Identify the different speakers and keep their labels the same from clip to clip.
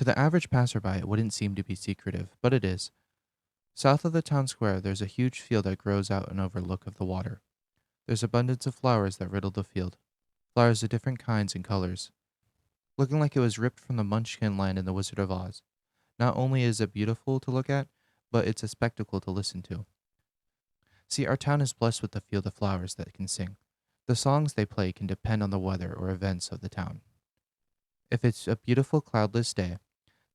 Speaker 1: To the average passerby, it wouldn't seem to be secretive, but it is. South of the town square, there's a huge field that grows out an overlook of the water. There's abundance of flowers that riddle the field, flowers of different kinds and colors, looking like it was ripped from the Munchkin land in The Wizard of Oz. Not only is it beautiful to look at, but it's a spectacle to listen to. See, our town is blessed with a field of flowers that can sing. The songs they play can depend on the weather or events of the town. If it's a beautiful cloudless day,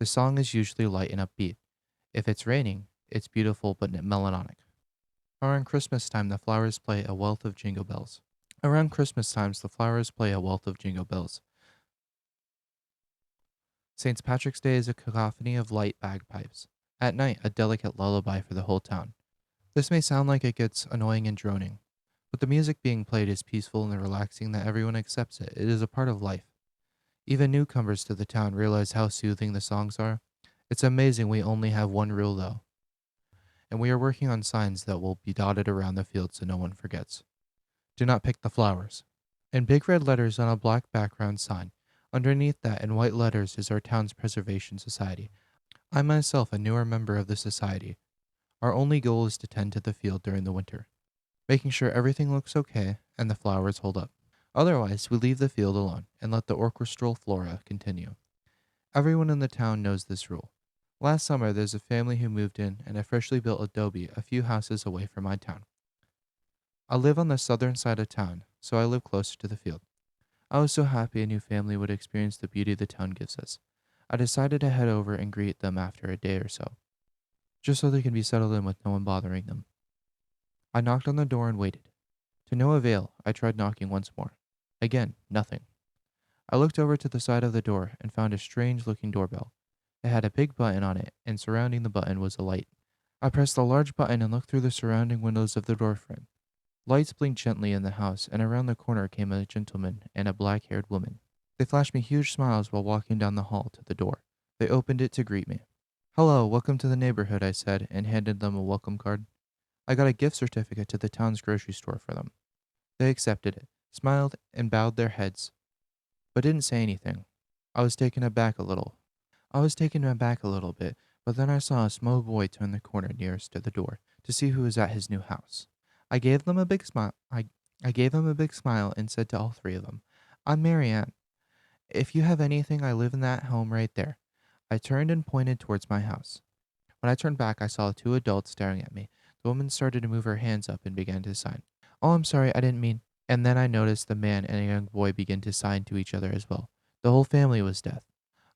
Speaker 1: the song is usually light and upbeat. If it's raining, it's beautiful but melancholic. Around Christmas time, the flowers play a wealth of jingle bells. Around Christmas times, the flowers play a wealth of jingle bells. St. Patrick's Day is a cacophony of light bagpipes. At night, a delicate lullaby for the whole town. This may sound like it gets annoying and droning, but the music being played is peaceful and relaxing that everyone accepts it. It is a part of life. Even newcomers to the town realize how soothing the songs are. It's amazing we only have one rule though, and we are working on signs that will be dotted around the field so no one forgets. Do not pick the flowers. In big red letters on a black background sign. Underneath that in white letters is our town's preservation society. I'm myself a newer member of the society. Our only goal is to tend to the field during the winter, making sure everything looks okay and the flowers hold up. Otherwise, we leave the field alone and let the orchestral flora continue. Everyone in the town knows this rule. Last summer, there's a family who moved in and a freshly built adobe a few houses away from my town. I live on the southern side of town, so I live closer to the field. I was so happy a new family would experience the beauty the town gives us. I decided to head over and greet them after a day or so, just so they can be settled in with no one bothering them. I knocked on the door and waited. To no avail, I tried knocking once more. Again, nothing. I looked over to the side of the door and found a strange looking doorbell. It had a big button on it, and surrounding the button was a light. I pressed the large button and looked through the surrounding windows of the door frame. Lights blinked gently in the house, and around the corner came a gentleman and a black-haired woman. They flashed me huge smiles while walking down the hall to the door. They opened it to greet me. "Hello, welcome to the neighborhood," I said, and handed them a welcome card. I got a gift certificate to the town's grocery store for them. They accepted it, smiled, and bowed their heads, but didn't say anything. I was taken aback a little. I was taken aback a little bit, but then I saw a small boy turn the corner nearest to the door to see who was at his new house. I gave them a big smile. I gave him a big smile and said to all three of them, "I'm Marianne. If you have anything, I live in that home right there." I turned and pointed towards my house. When I turned back, I saw two adults staring at me. The woman started to move her hands up and began to sign. "Oh, I'm sorry, I didn't mean." And then I noticed the man and a young boy begin to sign to each other as well. The whole family was deaf.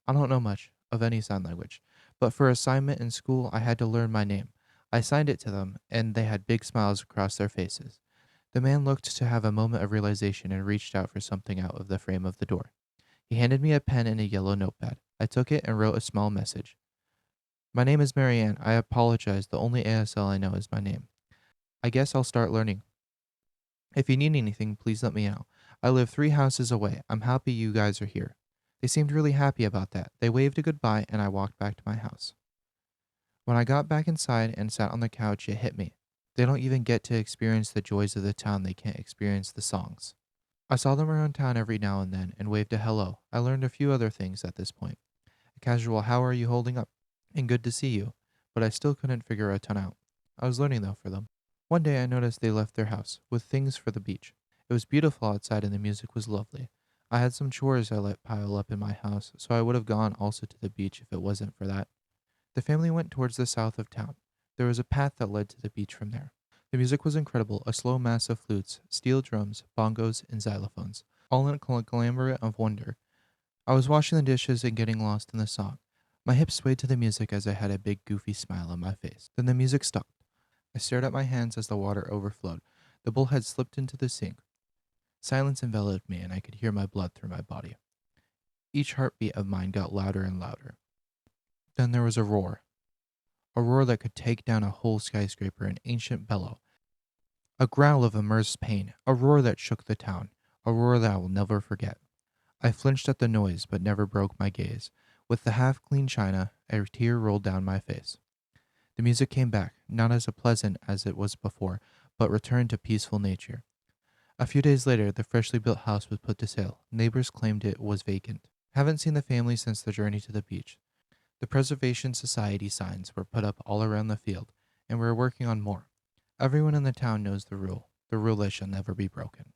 Speaker 1: I don't know much of any sign language, but for assignment in school, I had to learn my name. I signed it to them, and they had big smiles across their faces. The man looked to have a moment of realization and reached out for something out of the frame of the door. He handed me a pen and a yellow notepad. I took it and wrote a small message. "My name is Marianne. I apologize. The only ASL I know is my name. I guess I'll start learning. If you need anything, please let me know. I live 3 houses away. I'm happy you guys are here." They seemed really happy about that. They waved a goodbye, and I walked back to my house. When I got back inside and sat on the couch, it hit me. They don't even get to experience the joys of the town, they can't experience the songs. I saw them around town every now and then and waved a hello. I learned a few other things at this point. A casual "how are you holding up?" and "good to see you," but I still couldn't figure a ton out. I was learning though for them. One day I noticed they left their house with things for the beach. It was beautiful outside and the music was lovely. I had some chores I let pile up in my house, so I would have gone also to the beach if it wasn't for that. The family went towards the south of town. There was a path that led to the beach from there. The music was incredible, a slow mass of flutes, steel drums, bongos, and xylophones, all in a conglomerate of wonder. I was washing the dishes and getting lost in the song. My hips swayed to the music as I had a big goofy smile on my face. Then the music stopped. I stared at my hands as the water overflowed. The bowl had slipped into the sink. Silence enveloped me, and I could hear my blood through my body. Each heartbeat of mine got louder and louder. Then there was a roar that could take down a whole skyscraper, an ancient bellow, a growl of immersed pain, a roar that shook the town, a roar that I will never forget. I flinched at the noise, but never broke my gaze. With the half-clean china, a tear rolled down my face. The music came back, not as pleasant as it was before, but returned to peaceful nature. A few days later, the freshly built house was put to sale. Neighbors claimed it was vacant. Haven't seen the family since the journey to the beach. The Preservation Society signs were put up all around the field, and we're working on more. Everyone in the town knows the rule. The rule that shall never be broken.